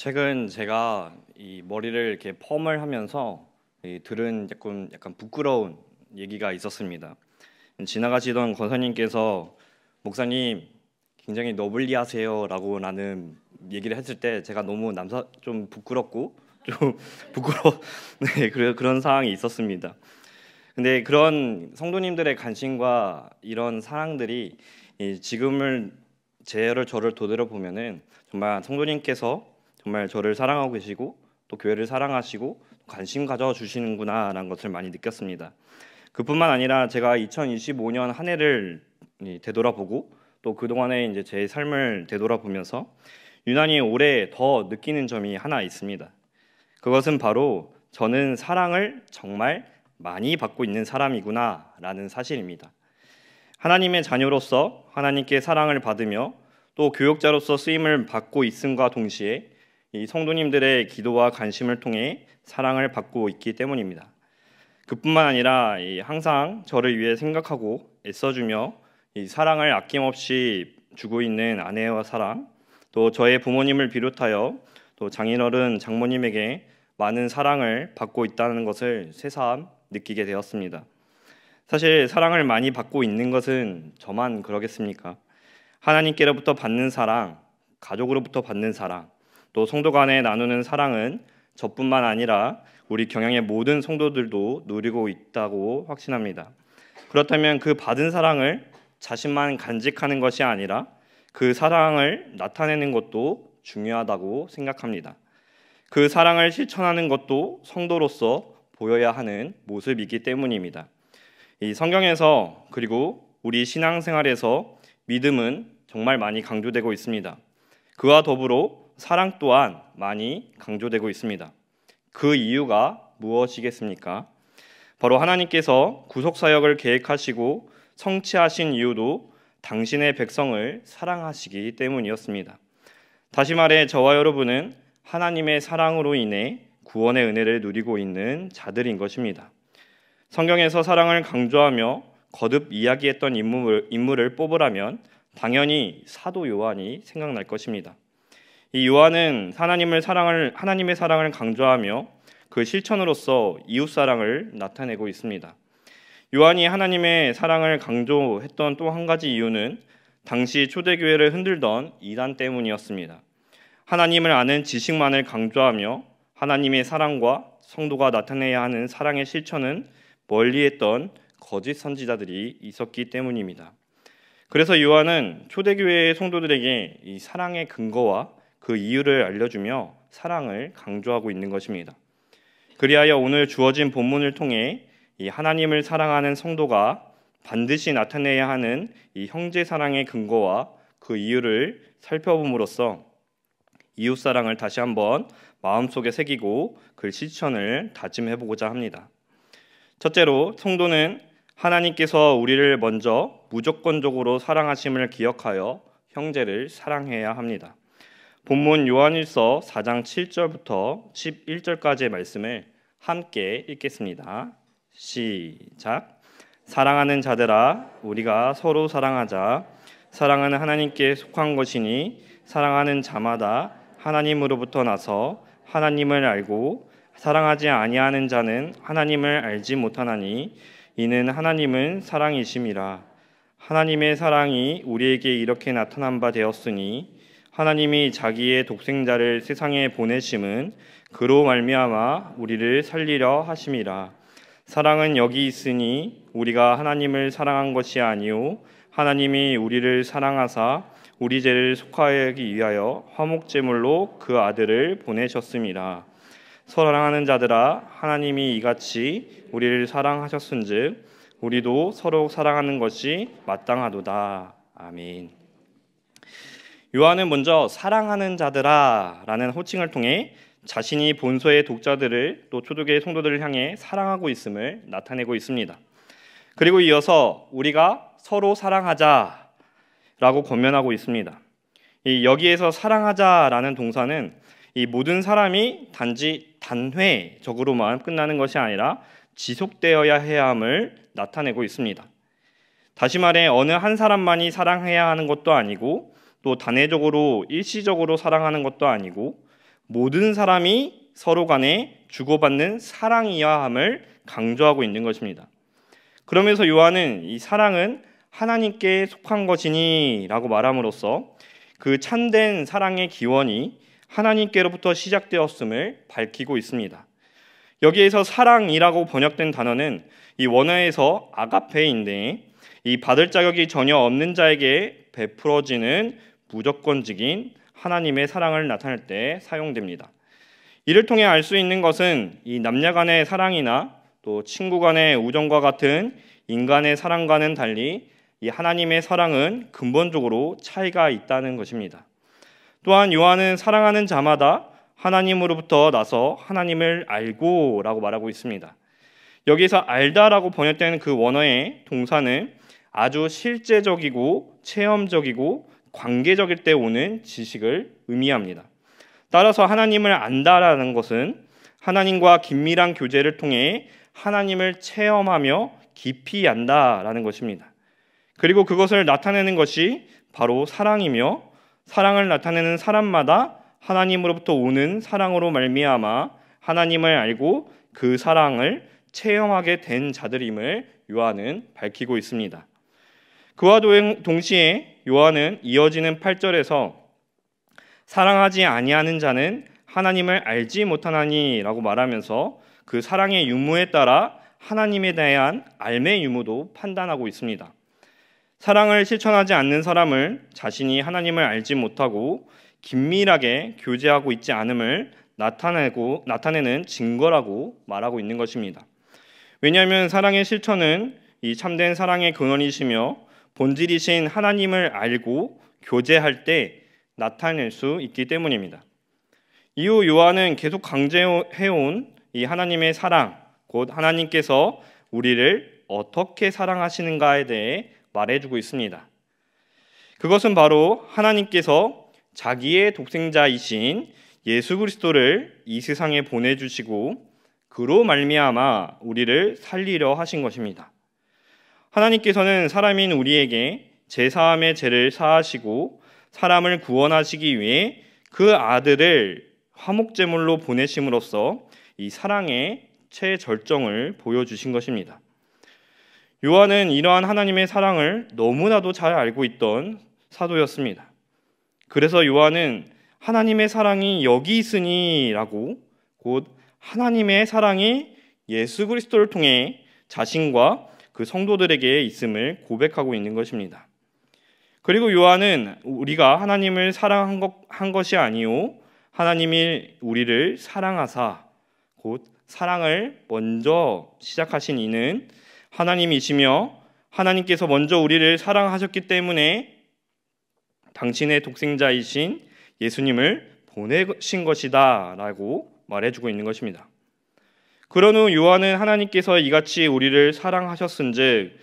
최근 제가 이 머리를 이렇게 펌을 하면서 들은 약간 부끄러운 얘기가 있었습니다. 지나가시던 권사님께서 목사님 굉장히 너블리하세요라고 라는 얘기를 했을 때 제가 너무 좀 부끄럽고 좀 부끄러 네, 그런 상황이 있었습니다. 근데 그런 성도님들의 관심과 이런 사랑들이 지금을 저를 되돌아보면은 정말 성도님께서 정말 저를 사랑하고 계시고 또 교회를 사랑하시고 관심 가져 주시는구나라는 것을 많이 느꼈습니다. 그뿐만 아니라 제가 2025년 한 해를 되돌아보고 또 그동안에 이제 제 삶을 되돌아보면서 유난히 올해 더 느끼는 점이 하나 있습니다. 그것은 바로 저는 사랑을 정말 많이 받고 있는 사람이구나라는 사실입니다. 하나님의 자녀로서 하나님께 사랑을 받으며 또 교역자로서 쓰임을 받고 있음과 동시에 이 성도님들의 기도와 관심을 통해 사랑을 받고 있기 때문입니다. 그뿐만 아니라 항상 저를 위해 생각하고 애써주며 이 사랑을 아낌없이 주고 있는 아내와 사랑, 또 저의 부모님을 비롯하여 또 장인어른, 장모님에게 많은 사랑을 받고 있다는 것을 새삼 느끼게 되었습니다. 사실 사랑을 많이 받고 있는 것은 저만 그러겠습니까? 하나님께로부터 받는 사랑, 가족으로부터 받는 사랑, 또 성도 간에 나누는 사랑은 저뿐만 아니라 우리 경영의 모든 성도들도 누리고 있다고 확신합니다. 그렇다면 그 받은 사랑을 자신만 간직하는 것이 아니라 그 사랑을 나타내는 것도 중요하다고 생각합니다. 그 사랑을 실천하는 것도 성도로서 보여야 하는 모습이기 때문입니다. 이 성경에서 그리고 우리 신앙생활에서 믿음은 정말 많이 강조되고 있습니다. 그와 더불어 사랑 또한 많이 강조되고 있습니다. 그 이유가 무엇이겠습니까? 바로 하나님께서 구속사역을 계획하시고 성취하신 이유도 당신의 백성을 사랑하시기 때문이었습니다. 다시 말해 저와 여러분은 하나님의 사랑으로 인해 구원의 은혜를 누리고 있는 자들인 것입니다. 성경에서 사랑을 강조하며 거듭 이야기했던 인물을 뽑으라면 당연히 사도 요한이 생각날 것입니다. 이 요한은 하나님의 사랑을 강조하며 그 실천으로서 이웃 사랑을 나타내고 있습니다. 요한이 하나님의 사랑을 강조했던 또 한 가지 이유는 당시 초대교회를 흔들던 이단 때문이었습니다. 하나님을 아는 지식만을 강조하며 하나님의 사랑과 성도가 나타내야 하는 사랑의 실천은 멀리했던 거짓 선지자들이 있었기 때문입니다. 그래서 요한은 초대교회의 성도들에게 이 사랑의 근거와 그 이유를 알려주며 사랑을 강조하고 있는 것입니다. 그리하여 오늘 주어진 본문을 통해 이 하나님을 사랑하는 성도가 반드시 나타내야 하는 이 형제 사랑의 근거와 그 이유를 살펴봄으로써 이웃 사랑을 다시 한번 마음속에 새기고 그 실천을 다짐해보고자 합니다. 첫째로 성도는 하나님께서 우리를 먼저 무조건적으로 사랑하심을 기억하여 형제를 사랑해야 합니다. 본문 요한일서 4장 7절부터 11절까지의 말씀을 함께 읽겠습니다. 시작. 사랑하는 자들아 우리가 서로 사랑하자. 사랑은 하나님께 속한 것이니 사랑하는 자마다 하나님으로부터 나서 하나님을 알고 사랑하지 아니하는 자는 하나님을 알지 못하나니 이는 하나님은 사랑이심이라. 하나님의 사랑이 우리에게 이렇게 나타난 바 되었으니 하나님이 자기의 독생자를 세상에 보내심은 그로 말미암아 우리를 살리려 하심이라. 사랑은 여기 있으니 우리가 하나님을 사랑한 것이 아니요 하나님이 우리를 사랑하사 우리 죄를 속하기 위하여 화목제물로 그 아들을 보내셨음이라. 사랑하는 자들아 하나님이 이같이 우리를 사랑하셨은즉 우리도 서로 사랑하는 것이 마땅하도다. 아멘. 요한은 먼저 사랑하는 자들아 라는 호칭을 통해 자신이 본서의 독자들을 또 초대교회 성도들을 향해 사랑하고 있음을 나타내고 있습니다. 그리고 이어서 우리가 서로 사랑하자 라고 권면하고 있습니다. 여기에서 사랑하자라는 동사는 이 모든 사람이 단지 단회적으로만 끝나는 것이 아니라 지속되어야 해야 함을 나타내고 있습니다. 다시 말해 어느 한 사람만이 사랑해야 하는 것도 아니고 또 단회적으로 일시적으로 사랑하는 것도 아니고 모든 사람이 서로 간에 주고받는 사랑이어야 함을 강조하고 있는 것입니다. 그러면서 요한은 이 사랑은 하나님께 속한 것이니 라고 말함으로써 그 참된 사랑의 기원이 하나님께로부터 시작되었음을 밝히고 있습니다. 여기에서 사랑이라고 번역된 단어는 이 원어에서 아가페인데 이 받을 자격이 전혀 없는 자에게 베풀어지는 무조건적인 하나님의 사랑을 나타낼 때 사용됩니다. 이를 통해 알 수 있는 것은 이 남녀 간의 사랑이나 또 친구 간의 우정과 같은 인간의 사랑과는 달리 이 하나님의 사랑은 근본적으로 차이가 있다는 것입니다. 또한 요한은 사랑하는 자마다 하나님으로부터 나서 하나님을 알고 라고 말하고 있습니다. 여기서 알다라고 번역되는 그 원어의 동사는 아주 실제적이고 체험적이고 관계적일 때 오는 지식을 의미합니다. 따라서 하나님을 안다라는 것은 하나님과 긴밀한 교제를 통해 하나님을 체험하며 깊이 안다라는 것입니다. 그리고 그것을 나타내는 것이 바로 사랑이며 사랑을 나타내는 사람마다 하나님으로부터 오는 사랑으로 말미암아 하나님을 알고 그 사랑을 체험하게 된 자들임을 요한은 밝히고 있습니다. 그와 동시에 요한은 이어지는 8절에서 사랑하지 아니하는 자는 하나님을 알지 못하나니라고 말하면서 그 사랑의 유무에 따라 하나님에 대한 알의 유무도 판단하고 있습니다. 사랑을 실천하지 않는 사람을 자신이 하나님을 알지 못하고 긴밀하게 교제하고 있지 않음을 나타내는 증거라고 말하고 있는 것입니다. 왜냐하면 사랑의 실천은 이 참된 사랑의 근원이시며 본질이신 하나님을 알고 교제할 때 나타낼 수 있기 때문입니다. 이후 요한은 계속 강조해온 이 하나님의 사랑, 곧 하나님께서 우리를 어떻게 사랑하시는가에 대해 말해주고 있습니다. 그것은 바로 하나님께서 자기의 독생자이신 예수 그리스도를 이 세상에 보내주시고 그로 말미암아 우리를 살리려 하신 것입니다. 하나님께서는 사람인 우리에게 제사함의 죄를 사하시고 사람을 구원하시기 위해 그 아들을 화목제물로 보내심으로써 이 사랑의 최절정을 보여주신 것입니다. 요한은 이러한 하나님의 사랑을 너무나도 잘 알고 있던 사도였습니다. 그래서 요한은 하나님의 사랑이 여기 있으니 라고 곧 하나님의 사랑이 예수 그리스도를 통해 자신과 그 성도들에게 있음을 고백하고 있는 것입니다. 그리고 요한은 우리가 하나님을 사랑한 것이 아니요 하나님이 우리를 사랑하사 곧 사랑을 먼저 시작하신 이는 하나님이시며 하나님께서 먼저 우리를 사랑하셨기 때문에 당신의 독생자이신 예수님을 보내신 것이다 라고 말해주고 있는 것입니다. 그런 후 요한은 하나님께서 이같이 우리를 사랑하셨은즉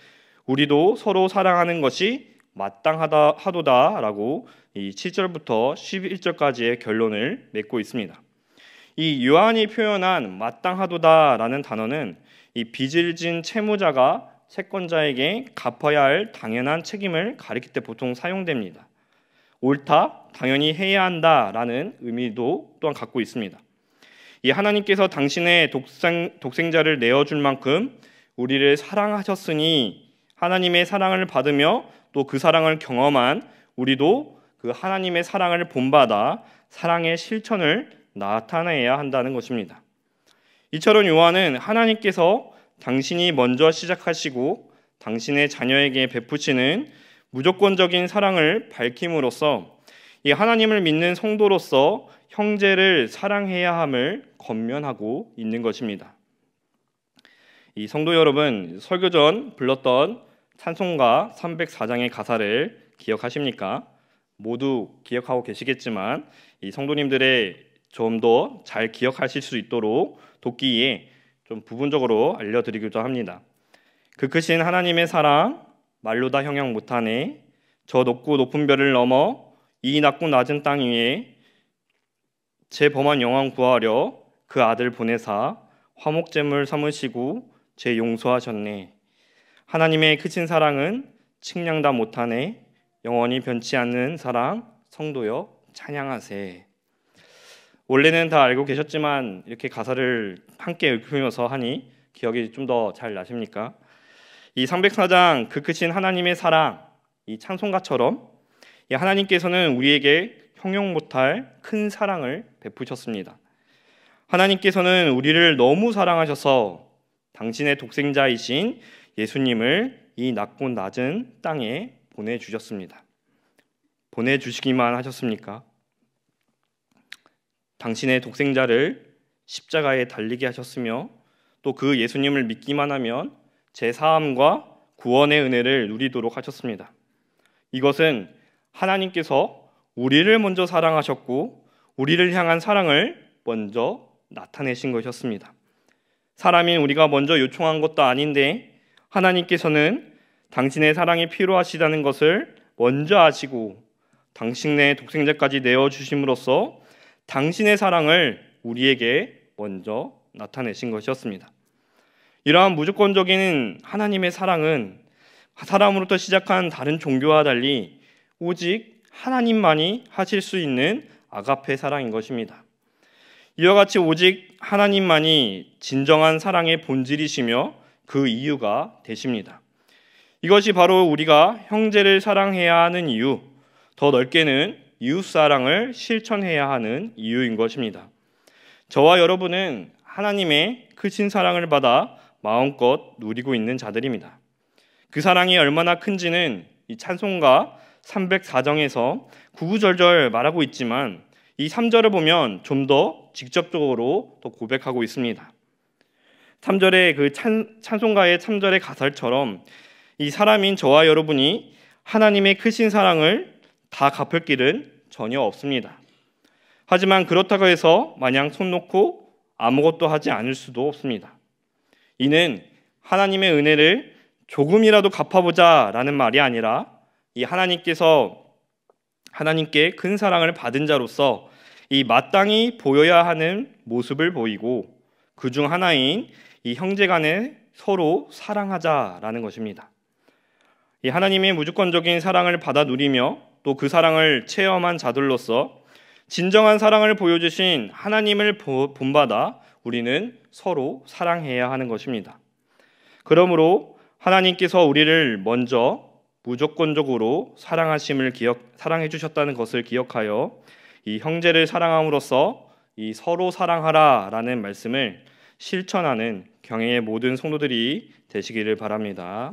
우리도 서로 사랑하는 것이 마땅하도다 라고 이 7절부터 11절까지의 결론을 맺고 있습니다. 이 요한이 표현한 마땅하도다 라는 단어는 이 빚을 진 채무자가 채권자에게 갚아야 할 당연한 책임을 가리킬 때 보통 사용됩니다. 옳다, 당연히 해야 한다라는 의미도 또한 갖고 있습니다. 이 하나님께서 당신의 독생자를 내어줄 만큼 우리를 사랑하셨으니 하나님의 사랑을 받으며 또 그 사랑을 경험한 우리도 그 하나님의 사랑을 본받아 사랑의 실천을 나타내야 한다는 것입니다. 이처럼 요한은 하나님께서 당신이 먼저 시작하시고 당신의 자녀에게 베푸시는 무조건적인 사랑을 밝힘으로써 이 하나님을 믿는 성도로서 형제를 사랑해야 함을 권면하고 있는 것입니다. 이 성도 여러분, 설교 전 불렀던 찬송가 304장의 가사를 기억하십니까? 모두 기억하고 계시겠지만 이 성도님들의 좀 더 잘 기억하실 수 있도록 돕기에 좀 부분적으로 알려드리기도 합니다. 그 크신 하나님의 사랑 말로 다 형용 못하네. 저 높고 높은 별을 넘어 이 낮고 낮은 땅 위에 제 범한 영혼 구하려 그 아들 보내사 화목제물 삼으시고 제 용서하셨네. 하나님의 크신 사랑은 측량 다 못하네. 영원히 변치 않는 사랑 성도여 찬양하세. 원래는 다 알고 계셨지만 이렇게 가사를 함께 읊으면서 하니 기억이 좀 더 잘 나십니까? 이 상백사장 그 크신 하나님의 사랑, 이 찬송가처럼 이 하나님께서는 우리에게 형용 못할 큰 사랑을 베푸셨습니다. 하나님께서는 우리를 너무 사랑하셔서 당신의 독생자이신 예수님을 이 낮고 낮은 땅에 보내주셨습니다. 보내주시기만 하셨습니까? 당신의 독생자를 십자가에 달리게 하셨으며 또 그 예수님을 믿기만 하면 제사함과 구원의 은혜를 누리도록 하셨습니다. 이것은 하나님께서 우리를 먼저 사랑하셨고 우리를 향한 사랑을 먼저 나타내신 것이었습니다. 사람인 우리가 먼저 요청한 것도 아닌데 하나님께서는 당신의 사랑이 필요하시다는 것을 먼저 아시고 당신의 독생자까지 내어주심으로써 당신의 사랑을 우리에게 먼저 나타내신 것이었습니다. 이러한 무조건적인 하나님의 사랑은 사람으로부터 시작한 다른 종교와 달리 오직 하나님만이 하실 수 있는 아가페 사랑인 것입니다. 이와 같이 오직 하나님만이 진정한 사랑의 본질이시며 그 이유가 되십니다. 이것이 바로 우리가 형제를 사랑해야 하는 이유, 더 넓게는 이웃사랑을 실천해야 하는 이유인 것입니다. 저와 여러분은 하나님의 크신 사랑을 받아 마음껏 누리고 있는 자들입니다. 그 사랑이 얼마나 큰지는 이 찬송가 304장에서 구구절절 말하고 있지만 이 3절을 보면 좀 더 직접적으로 더 고백하고 있습니다. 3절의 그 찬송가의 3절의 가사처럼 이 사람인 저와 여러분이 하나님의 크신 사랑을 다 갚을 길은 전혀 없습니다. 하지만 그렇다고 해서 마냥 손 놓고 아무것도 하지 않을 수도 없습니다. 이는 하나님의 은혜를 조금이라도 갚아보자라는 말이 아니라 이 하나님께 큰 사랑을 받은 자로서 이 마땅히 보여야 하는 모습을 보이고 그중 하나인 이 형제간에 서로 사랑하자라는 것입니다. 이 하나님의 무조건적인 사랑을 받아 누리며 또 그 사랑을 체험한 자들로서 진정한 사랑을 보여주신 하나님을 본받아 우리는 서로 사랑해야 하는 것입니다. 그러므로 하나님께서 우리를 먼저 무조건적으로 사랑해 주셨다는 것을 기억하여 이 형제를 사랑함으로써 이 서로 사랑하라라는 말씀을 실천하는 경애의 모든 성도들이 되시기를 바랍니다.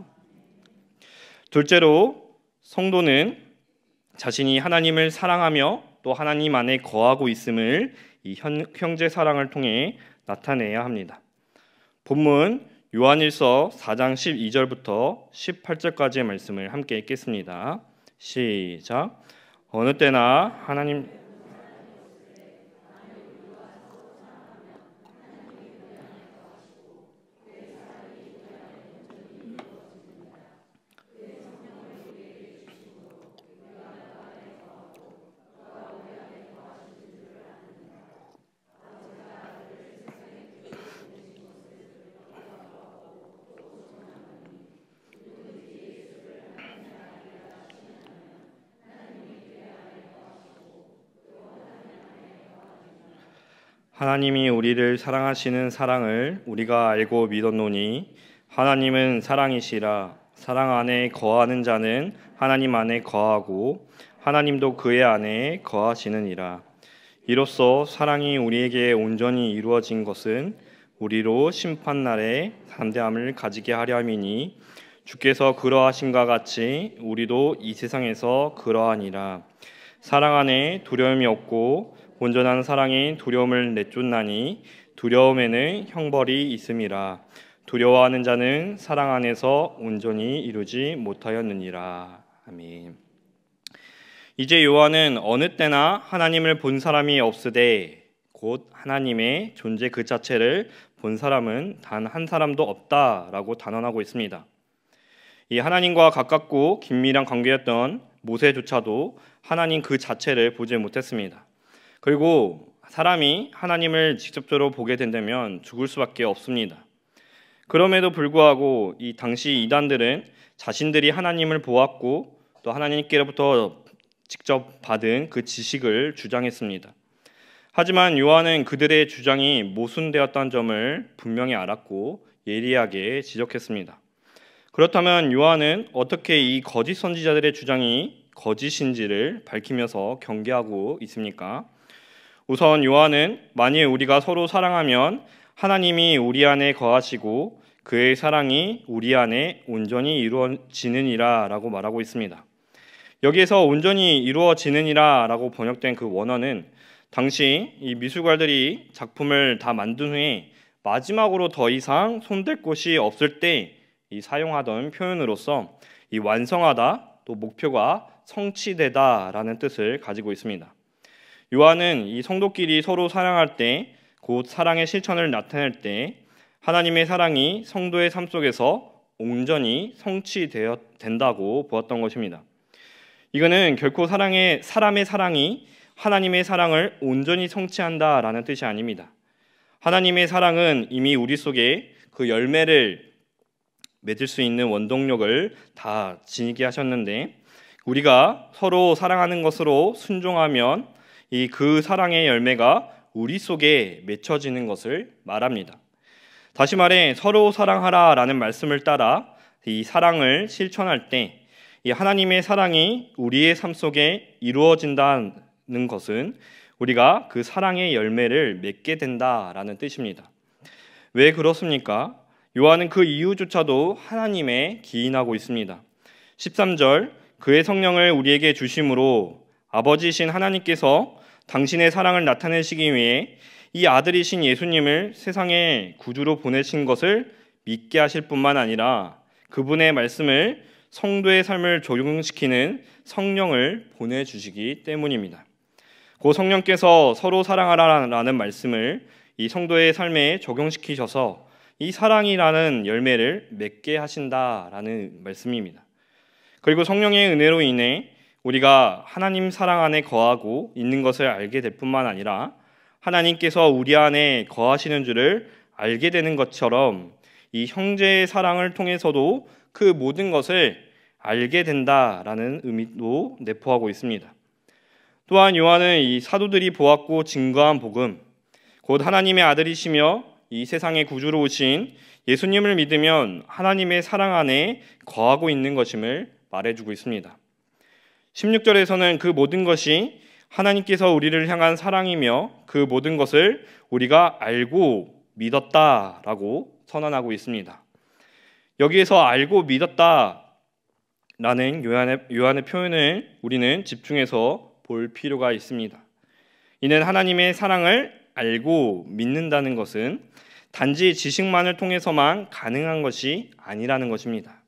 둘째로 성도는 자신이 하나님을 사랑하며 또 하나님 안에 거하고 있음을 이 형제 사랑을 통해 나타내야 합니다. 본문 요한일서 4장 12절부터 18절까지의 말씀을 함께 읽겠습니다. 시작. 어느 때나 하나님 하나님이 우리를 사랑하시는 사랑을 우리가 알고 믿었노니 하나님은 사랑이시라. 사랑 안에 거하는 자는 하나님 안에 거하고 하나님도 그의 안에 거하시느니라. 이로써 사랑이 우리에게 온전히 이루어진 것은 우리로 심판날에 담대함을 가지게 하려 함이니 주께서 그러하심과 같이 우리도 이 세상에서 그러하니라. 사랑 안에 두려움이 없고 온전한 사랑이 두려움을 내쫓나니 두려움에는 형벌이 있음이라. 두려워하는 자는 사랑 안에서 온전히 이루지 못하였느니라. 아멘. 이제 요한은 어느 때나 하나님을 본 사람이 없으되 곧 하나님의 존재 그 자체를 본 사람은 단 한 사람도 없다라고 단언하고 있습니다. 이 하나님과 가깝고 긴밀한 관계였던 모세조차도 하나님 그 자체를 보지 못했습니다. 그리고 사람이 하나님을 직접적으로 보게 된다면 죽을 수밖에 없습니다. 그럼에도 불구하고 이 당시 이단들은 자신들이 하나님을 보았고 또 하나님께로부터 직접 받은 그 지식을 주장했습니다. 하지만 요한은 그들의 주장이 모순되었다는 점을 분명히 알았고 예리하게 지적했습니다. 그렇다면 요한은 어떻게 이 거짓 선지자들의 주장이 거짓인지를 밝히면서 경계하고 있습니까? 우선 요한은 만일 우리가 서로 사랑하면 하나님이 우리 안에 거하시고 그의 사랑이 우리 안에 온전히 이루어지느니라 라고 말하고 있습니다. 여기에서 온전히 이루어지느니라 라고 번역된 그 원어는 당시 이 미술가들이 작품을 다 만든 후에 마지막으로 더 이상 손댈 곳이 없을 때 이 사용하던 표현으로서 이 완성하다 또 목표가 성취되다라는 뜻을 가지고 있습니다. 요한은 이 성도끼리 서로 사랑할 때 곧 사랑의 실천을 나타낼 때 하나님의 사랑이 성도의 삶 속에서 온전히 성취된다고 보았던 것입니다. 이거는 결코 사람의 사랑이 하나님의 사랑을 온전히 성취한다라는 뜻이 아닙니다. 하나님의 사랑은 이미 우리 속에 그 열매를 맺을 수 있는 원동력을 다 지니게 하셨는데 우리가 서로 사랑하는 것으로 순종하면 이 그 사랑의 열매가 우리 속에 맺혀지는 것을 말합니다. 다시 말해 서로 사랑하라라는 말씀을 따라 이 사랑을 실천할 때 이 하나님의 사랑이 우리의 삶 속에 이루어진다는 것은 우리가 그 사랑의 열매를 맺게 된다라는 뜻입니다. 왜 그렇습니까? 요한은 그 이유조차도 하나님에 기인하고 있습니다. 13절 그의 성령을 우리에게 주심으로 아버지이신 하나님께서 당신의 사랑을 나타내시기 위해 이 아들이신 예수님을 세상에 구주로 보내신 것을 믿게 하실 뿐만 아니라 그분의 말씀을 성도의 삶을 적용시키는 성령을 보내주시기 때문입니다. 고 성령께서 서로 사랑하라라는 말씀을 이 성도의 삶에 적용시키셔서 이 사랑이라는 열매를 맺게 하신다라는 말씀입니다. 그리고 성령의 은혜로 인해 우리가 하나님 사랑 안에 거하고 있는 것을 알게 될 뿐만 아니라 하나님께서 우리 안에 거하시는 줄을 알게 되는 것처럼 이 형제의 사랑을 통해서도 그 모든 것을 알게 된다라는 의미도 내포하고 있습니다. 또한 요한은 이 사도들이 보았고 증거한 복음, 곧 하나님의 아들이시며 이 세상의 구주로 오신 예수님을 믿으면 하나님의 사랑 안에 거하고 있는 것임을 말해주고 있습니다. 16절에서는 그 모든 것이 하나님께서 우리를 향한 사랑이며 그 모든 것을 우리가 알고 믿었다라고 선언하고 있습니다. 여기에서 알고 믿었다라는 요한의 표현을 우리는 집중해서 볼 필요가 있습니다. 이는 하나님의 사랑을 알고 믿는다는 것은 단지 지식만을 통해서만 가능한 것이 아니라는 것입니다.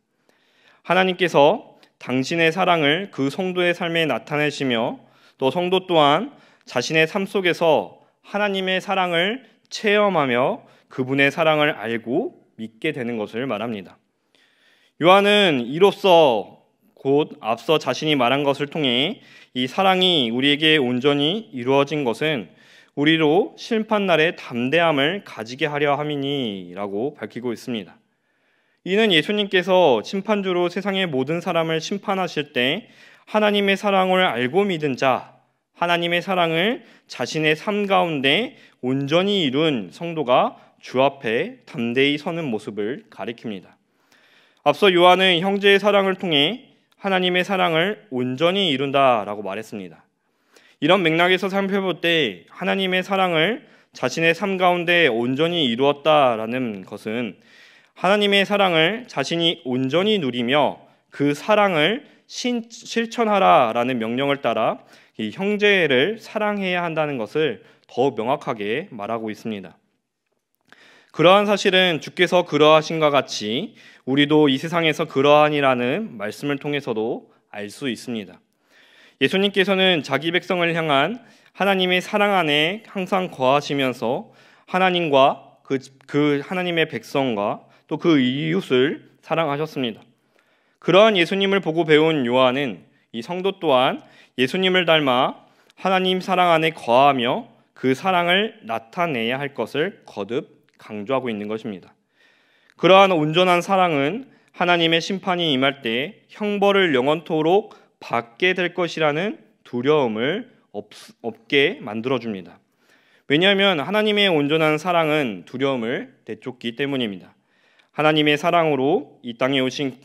하나님께서 당신의 사랑을 그 성도의 삶에 나타내시며 또 성도 또한 자신의 삶 속에서 하나님의 사랑을 체험하며 그분의 사랑을 알고 믿게 되는 것을 말합니다. 요한은 이로써 곧 앞서 자신이 말한 것을 통해 이 사랑이 우리에게 온전히 이루어진 것은 우리로 심판날의 담대함을 가지게 하려 함이니라고 밝히고 있습니다. 이는 예수님께서 심판주로 세상의 모든 사람을 심판하실 때 하나님의 사랑을 알고 믿은 자, 하나님의 사랑을 자신의 삶 가운데 온전히 이룬 성도가 주 앞에 담대히 서는 모습을 가리킵니다. 앞서 요한은 형제의 사랑을 통해 하나님의 사랑을 온전히 이룬다라고 말했습니다. 이런 맥락에서 살펴볼 때 하나님의 사랑을 자신의 삶 가운데 온전히 이루었다라는 것은 하나님의 사랑을 자신이 온전히 누리며 그 사랑을 실천하라라는 명령을 따라 이 형제를 사랑해야 한다는 것을 더 명확하게 말하고 있습니다. 그러한 사실은 주께서 그러하신과 같이 우리도 이 세상에서 그러하니라는 말씀을 통해서도 알 수 있습니다. 예수님께서는 자기 백성을 향한 하나님의 사랑 안에 항상 거하시면서 하나님과 그 하나님의 백성과 또 그 이웃을 사랑하셨습니다. 그러한 예수님을 보고 배운 요한은 이 성도 또한 예수님을 닮아 하나님 사랑 안에 거하며 그 사랑을 나타내야 할 것을 거듭 강조하고 있는 것입니다. 그러한 온전한 사랑은 하나님의 심판이 임할 때 형벌을 영원토록 받게 될 것이라는 두려움을 없게 만들어줍니다. 왜냐하면 하나님의 온전한 사랑은 두려움을 내쫓기 때문입니다. 하나님의 사랑으로 이 땅에 오신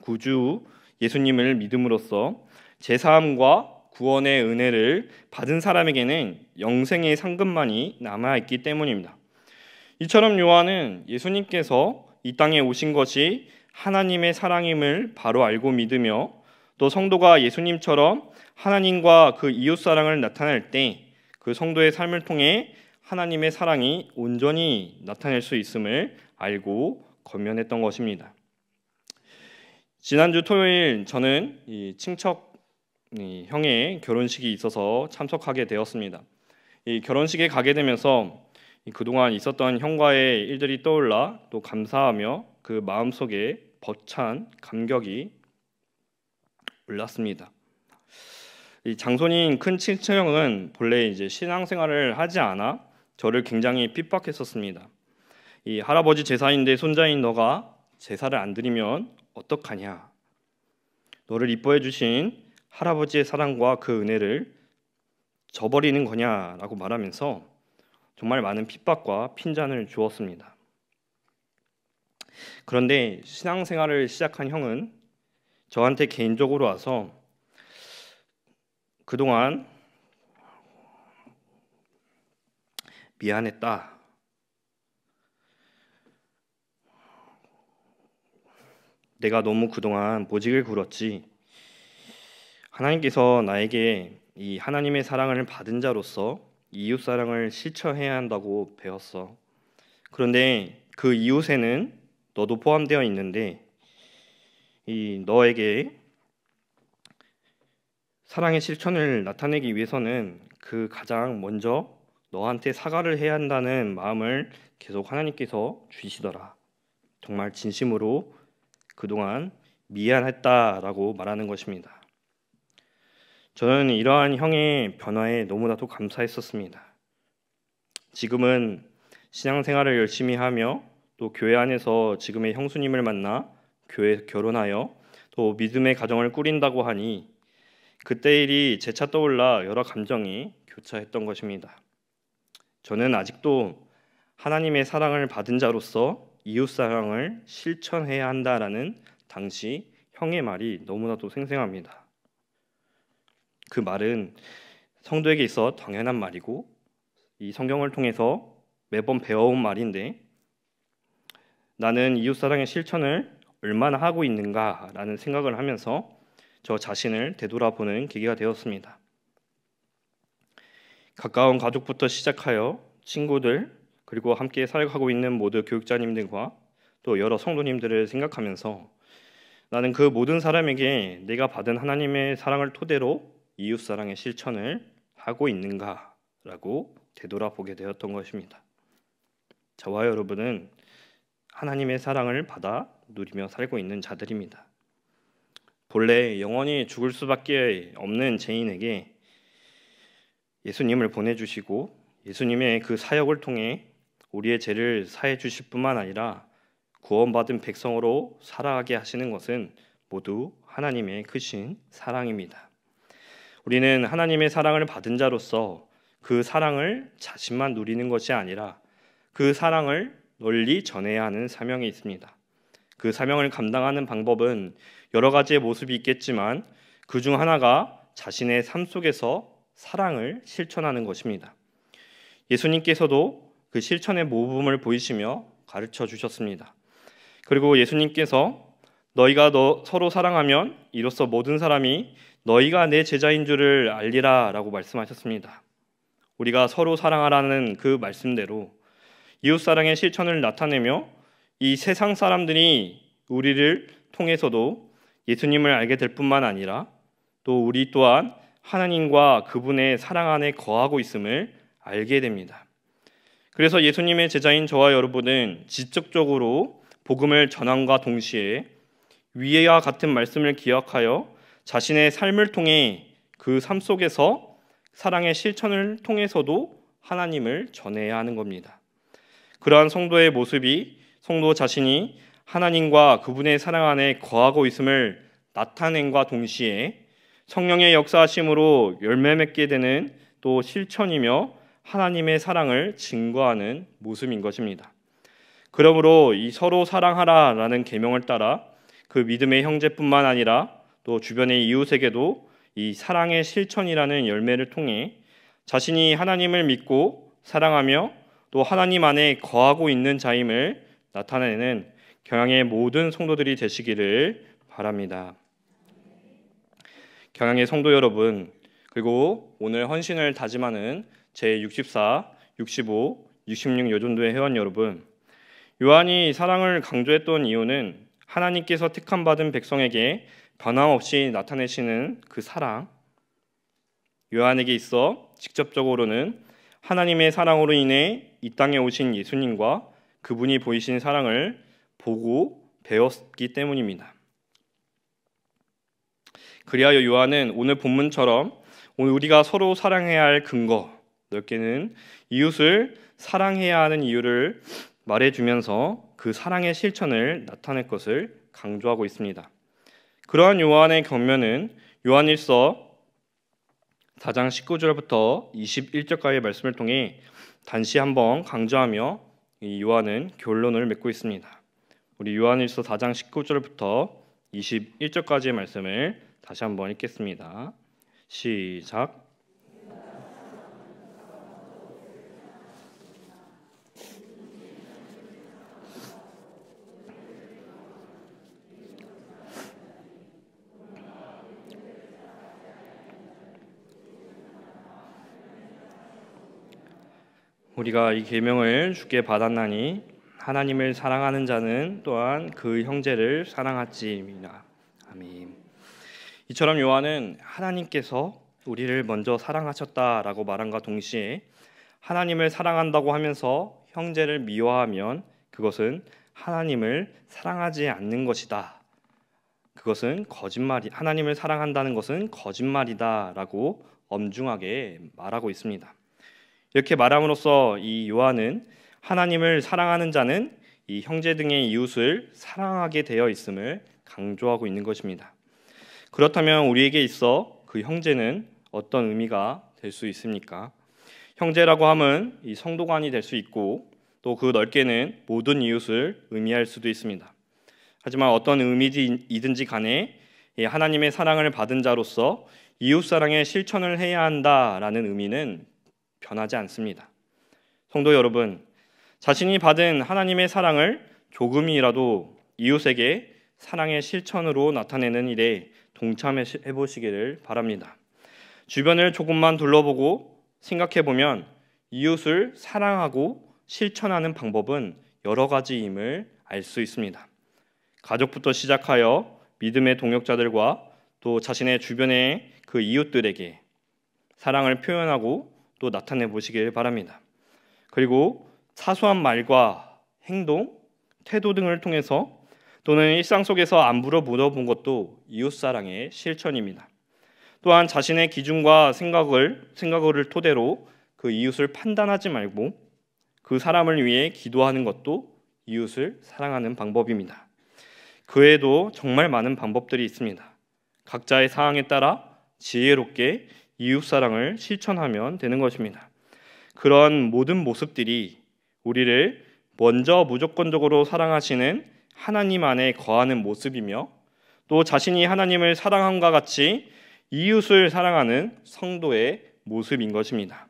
구주 예수님을 믿음으로써 제사함과 구원의 은혜를 받은 사람에게는 영생의 상급만이 남아있기 때문입니다. 이처럼 요한은 예수님께서 이 땅에 오신 것이 하나님의 사랑임을 바로 알고 믿으며 또 성도가 예수님처럼 하나님과 그 이웃사랑을 나타낼 때 그 성도의 삶을 통해 하나님의 사랑이 온전히 나타낼 수 있음을 알고 권면했던 것입니다. 지난주 토요일 저는 이 친척 형의 결혼식이 있어서 참석하게 되었습니다. 이 결혼식에 가게 되면서 그동안 있었던 형과의 일들이 떠올라 또 감사하며 그 마음속에 벅찬 감격이 올랐습니다. 이 장손인 큰 친척형은 본래 이제 신앙생활을 하지 않아 저를 굉장히 핍박했었습니다. 이 할아버지 제사인데 손자인 너가 제사를 안 드리면 어떡하냐? 너를 이뻐해 주신 할아버지의 사랑과 그 은혜를 저버리는 거냐라고 말하면서 정말 많은 핍박과 핀잔을 주었습니다. 그런데 신앙생활을 시작한 형은 저한테 개인적으로 와서 그동안 미안했다. 내가 너무 그동안 보직을 굴었지. 하나님께서 나에게 이 하나님의 사랑을 받은 자로서 이웃 사랑을 실천해야 한다고 배웠어. 그런데 그 이웃에는 너도 포함되어 있는데 이 너에게 사랑의 실천을 나타내기 위해서는 그 가장 먼저 너한테 사과를 해야 한다는 마음을 계속 하나님께서 주시더라. 정말 진심으로 그동안 미안했다라고 말하는 것입니다. 저는 이러한 형의 변화에 너무나도 감사했었습니다. 지금은 신앙생활을 열심히 하며 또 교회 안에서 지금의 형수님을 만나 교회 결혼하여 또 믿음의 가정을 꾸린다고 하니 그때 일이 재차 떠올라 여러 감정이 교차했던 것입니다. 저는 아직도 하나님의 사랑을 받은 자로서 이웃 사랑을 실천해야 한다라는 당시 형의 말이 너무나도 생생합니다. 그 말은 성도에게 있어 당연한 말이고 이 성경을 통해서 매번 배워온 말인데 나는 이웃 사랑의 실천을 얼마나 하고 있는가라는 생각을 하면서 저 자신을 되돌아보는 계기가 되었습니다. 가까운 가족부터 시작하여 친구들 그리고 함께 살아가고 있는 모든 교육자님들과 또 여러 성도님들을 생각하면서 나는 그 모든 사람에게 내가 받은 하나님의 사랑을 토대로 이웃사랑의 실천을 하고 있는가라고 되돌아보게 되었던 것입니다. 저와 여러분은 하나님의 사랑을 받아 누리며 살고 있는 자들입니다. 본래 영원히 죽을 수밖에 없는 죄인에게 예수님을 보내주시고 예수님의 그 사역을 통해 우리의 죄를 사해 주실 뿐만 아니라 구원받은 백성으로 살아가게 하시는 것은 모두 하나님의 크신 사랑입니다. 우리는 하나님의 사랑을 받은 자로서 그 사랑을 자신만 누리는 것이 아니라 그 사랑을 널리 전해야 하는 사명이 있습니다. 그 사명을 감당하는 방법은 여러 가지의 모습이 있겠지만 그중 하나가 자신의 삶 속에서 사랑을 실천하는 것입니다. 예수님께서도 그 실천의 모범을 보이시며 가르쳐 주셨습니다. 그리고 예수님께서 너희가 서로 사랑하면 이로써 모든 사람이 너희가 내 제자인 줄을 알리라 라고 말씀하셨습니다. 우리가 서로 사랑하라는 그 말씀대로 이웃사랑의 실천을 나타내며 이 세상 사람들이 우리를 통해서도 예수님을 알게 될 뿐만 아니라 또 우리 또한 하나님과 그분의 사랑 안에 거하고 있음을 알게 됩니다. 그래서 예수님의 제자인 저와 여러분은 지적적으로 복음을 전함과 동시에 위와 같은 말씀을 기억하여 자신의 삶을 통해 그 삶 속에서 사랑의 실천을 통해서도 하나님을 전해야 하는 겁니다. 그러한 성도의 모습이 성도 자신이 하나님과 그분의 사랑 안에 거하고 있음을 나타냄과 동시에 성령의 역사하심으로 열매 맺게 되는 또 실천이며 하나님의 사랑을 증거하는 모습인 것입니다. 그러므로 이 서로 사랑하라라는 계명을 따라 그 믿음의 형제뿐만 아니라 또 주변의 이웃에게도 이 사랑의 실천이라는 열매를 통해 자신이 하나님을 믿고 사랑하며 또 하나님 안에 거하고 있는 자임을 나타내는 경양의 모든 성도들이 되시기를 바랍니다. 경양의 성도 여러분, 그리고 오늘 헌신을 다짐하는 제64, 65, 66 여전도의 회원 여러분, 요한이 사랑을 강조했던 이유는 하나님께서 택함받은 백성에게 변함없이 나타내시는 그 사랑, 요한에게 있어 직접적으로는 하나님의 사랑으로 인해 이 땅에 오신 예수님과 그분이 보이신 사랑을 보고 배웠기 때문입니다. 그리하여 요한은 오늘 본문처럼 오늘 우리가 서로 사랑해야 할 근거, 넓게는 이웃을 사랑해야 하는 이유를 말해주면서 그 사랑의 실천을 나타낼 것을 강조하고 있습니다. 그러한 요한의 격려는 요한일서 4장 19절부터 21절까지의 말씀을 통해 단시 한번 강조하며 이 요한은 결론을 맺고 있습니다. 우리 요한일서 4장 19절부터 21절까지의 말씀을 다시 한번 읽겠습니다. 시작. 우리가 이 계명을 주께 받았나니 하나님을 사랑하는 자는 또한 그 형제를 사랑할지니라. 아멘. 이처럼 요한은 하나님께서 우리를 먼저 사랑하셨다라고 말함과 동시에 하나님을 사랑한다고 하면서 형제를 미워하면 그것은 하나님을 사랑하지 않는 것이다. 그것은 거짓말이, 하나님을 사랑한다는 것은 거짓말이다라고 엄중하게 말하고 있습니다. 이렇게 말함으로써 이 요한은 하나님을 사랑하는 자는 이 형제 등의 이웃을 사랑하게 되어 있음을 강조하고 있는 것입니다. 그렇다면 우리에게 있어 그 형제는 어떤 의미가 될 수 있습니까? 형제라고 함은 이 성도간이 될 수 있고 또 그 넓게는 모든 이웃을 의미할 수도 있습니다. 하지만 어떤 의미이든지 간에 하나님의 사랑을 받은 자로서 이웃사랑의 실천을 해야 한다라는 의미는 변하지 않습니다. 성도 여러분, 자신이 받은 하나님의 사랑을 조금이라도 이웃에게 사랑의 실천으로 나타내는 일에 동참해 보시기를 바랍니다. 주변을 조금만 둘러보고 생각해 보면 이웃을 사랑하고 실천하는 방법은 여러 가지임을 알 수 있습니다. 가족부터 시작하여 믿음의 동역자들과 또 자신의 주변의 그 이웃들에게 사랑을 표현하고 또 나타내 보시길 바랍니다. 그리고 사소한 말과 행동, 태도 등을 통해서 또는 일상 속에서 안부를 물어본 것도 이웃사랑의 실천입니다. 또한 자신의 기준과 생각을 토대로 그 이웃을 판단하지 말고 그 사람을 위해 기도하는 것도 이웃을 사랑하는 방법입니다. 그 외에도 정말 많은 방법들이 있습니다. 각자의 상황에 따라 지혜롭게 이웃사랑을 실천하면 되는 것입니다. 그런 모든 모습들이 우리를 먼저 무조건적으로 사랑하시는 하나님 안에 거하는 모습이며 또 자신이 하나님을 사랑함과 같이 이웃을 사랑하는 성도의 모습인 것입니다.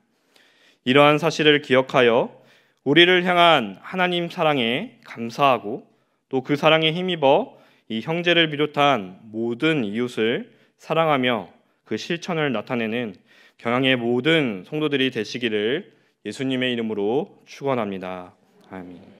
이러한 사실을 기억하여 우리를 향한 하나님 사랑에 감사하고 또 그 사랑에 힘입어 이 형제를 비롯한 모든 이웃을 사랑하며 그 실천을 나타내는 경양의 모든 성도들이 되시기를 예수님의 이름으로 축원합니다. 아멘.